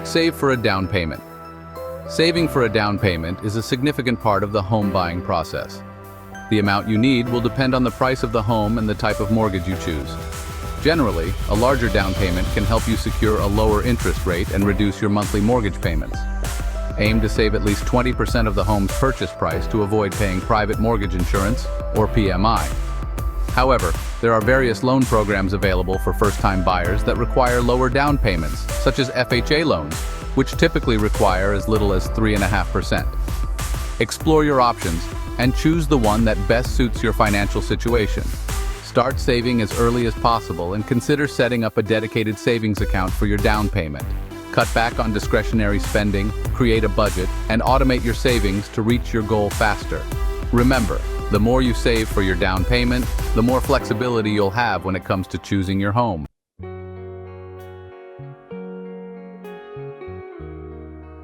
Save for a down payment. Saving for a down payment is a significant part of the home buying process. The amount you need will depend on the price of the home and the type of mortgage you choose. Generally, a larger down payment can help you secure a lower interest rate and reduce your monthly mortgage payments. Aim to save at least 20% of the home's purchase price to avoid paying private mortgage insurance, or PMI. However, there are various loan programs available for first-time buyers that require lower down payments, such as FHA loans, which typically require as little as 3.5%. Explore your options and choose the one that best suits your financial situation. Start saving as early as possible and consider setting up a dedicated savings account for your down payment. Cut back on discretionary spending, create a budget, and automate your savings to reach your goal faster. Remember, the more you save for your down payment, the more flexibility you'll have when it comes to choosing your home.